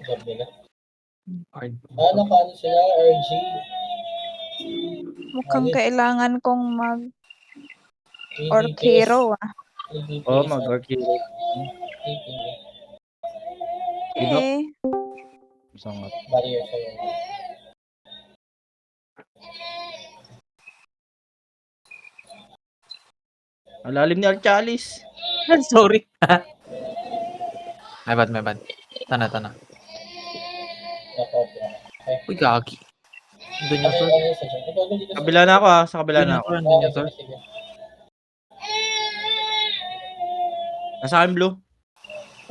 Job nila. Hard. Nakaano sila, RG. Mukhang Ayos. kailangan kong mag Orc 3 DPS. Hero 3 DPS. Oo, mag-orc hero. Give up. Eh, Sangat. Barrier sa'yo. Ang lalim ni Archalis. Sorry. May bad. Tana. Uy, gagi. Doon yung sword. Kabila na ako sa kabila na ako. Doon yung sword. Nasa akin blue.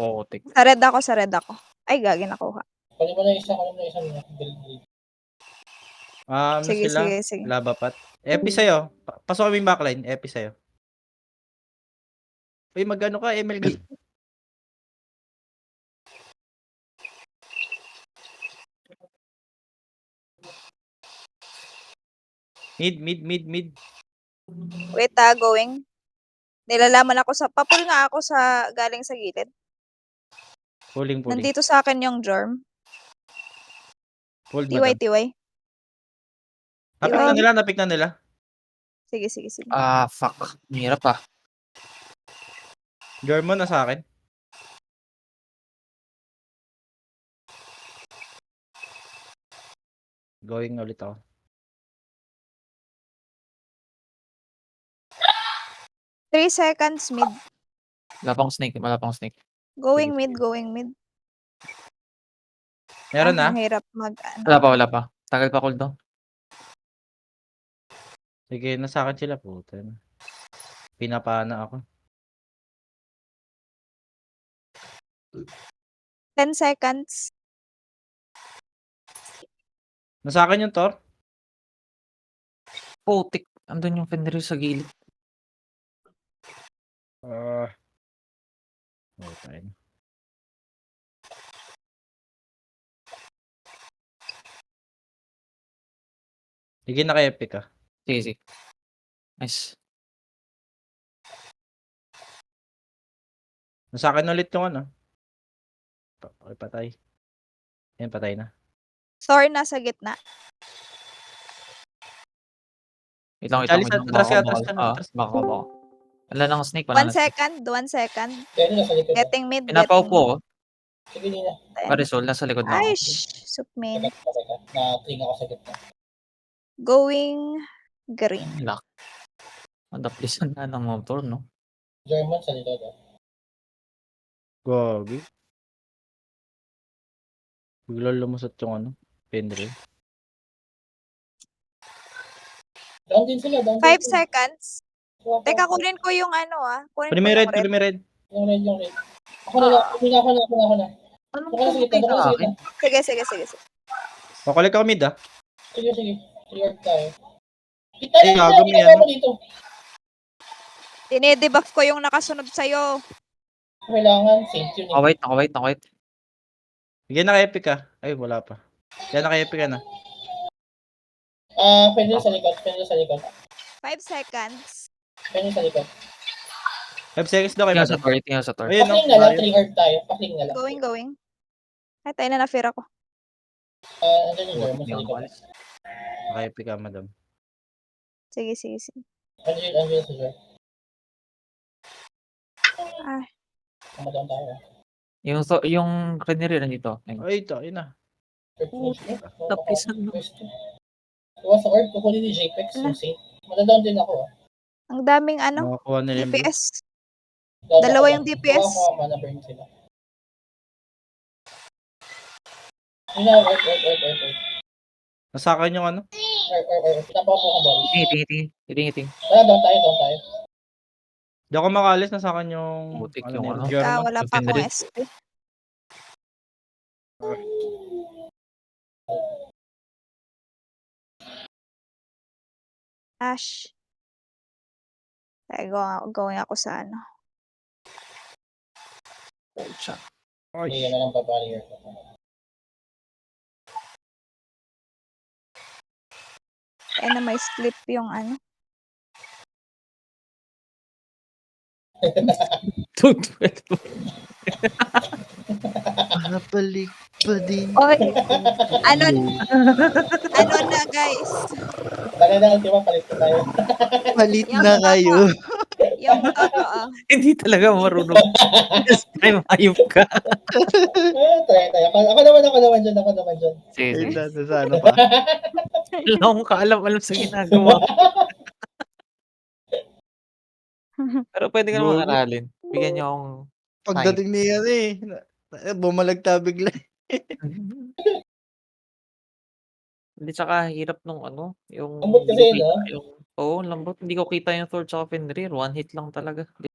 Oo, tik. sa red ako. Ay, gagi nakuha. Kunin mo na isa build. Ano Sige, sila? sige. Labapat. Epi sa'yo. Pasok kami yung backline. Epi sa'yo. Uy, mag-ano ka, MLG. Mid. Wait, going. Nilalaman ako papul nga ako galing sa gilid. Pulling. Nandito sa akin yung Jorm. Pulled madam. TY. Napik na nila. Sige. Fuck. Mahirap ah. German na sa akin. Going ulit ako. Three seconds mid. Wala pang snake. Going Sige. mid. Meron na? Ang hirap Wala pa. Tagal pa cooldown. Sige, nasa akin sila. Puta na. Pinapana ako. 10 seconds. Nasa akin yung Thor. Tik. Andun yung Fenrir sa gilid. Okay. Sige na kay Epic ah. Sige. Nice. Nasa akin ulit yung ano. Okay, patay. Yan, patay na. Thor nasa gitna. Wait lang. Chalis, atras ka. Baka. Wala nang snake. 1 second. Kaya nasa likod. Getting mid. Pinapaupo ko. Sige, Nina. Marisol, nasa likod na Ay, ako. Supmin. Na-cling ako sa gitna. Going green. Lock. Madaplisan na ng motor, no? German sa likod. Gogi. Bigla lumusot yung ano. Fenrir. Down din sila. 5 seconds. Teka, kunin ko yung kunin ko yung red. Red. Yung red. Ako na. Anong Nasa gitna. Sige. Pakulik ako mid ah. Sige. Clear tayo. Ay, gago mo yan. Dito. Dine-debuff ko yung nakasunod sa'yo. Kailangan save yun. Wait. Bigyan na kay Epic ah. Ay, wala pa. Yan na kay Epic na. Pwede sa likod. 5 seconds. Pwede sa likod. 5 seconds daw kay Tingnan Madam. sa tor. Ayun, Pakling na lang. 3 heart tayo. Pakling na lang. Going. Ay, tayo na na-fear ako. Andyan yung German sa likod. Kay Epic ah, Madam. Sige. Andyan sa German. Ah. Kamadaan tayo. Yung Fenrir nandito. Ay, tayo na. Tapisan mo. Kuha sa orb. Kukunin ni JPEX. Madadown din ako. Ang daming Nakakuha nila yung blue. DPS. Dalawa yung DPS. Kuha mana burn sila. Orb. Nasa akin yung ano. Orb. Pinapaw mo ka, Boris. Titing. Down tayo. Di ako makalis. Nasa akin yung... Butik yung ano. German. Wala pa akong SP. Ash. Going ako sa Ay. Hindi na lang pa-barrier ko. Kaya na may slip yung Dude, Balik. Buddy. Oy, ano ano na guys, Tara na, ultima, palit na tayo. Palit yung na kayo. yung totoo. Hindi talaga marunong. This time, ayop ka. Try tayo. Ako naman dyan. Sige, Wait sige. lang, sa ano pa? Wala akong kaalam-alam sa ginagawa. Pero pwede ka naman Gogo. aralin. Bigyan niyo akong Pagdating ni ano bumalagta bigla. Hindi, tsaka hirap nung ano, yung Lambot hindi ko kasi, kita no? yung oo, lambot. Hindi ko kita yung sword tsaka Fenrir, one hit lang talaga.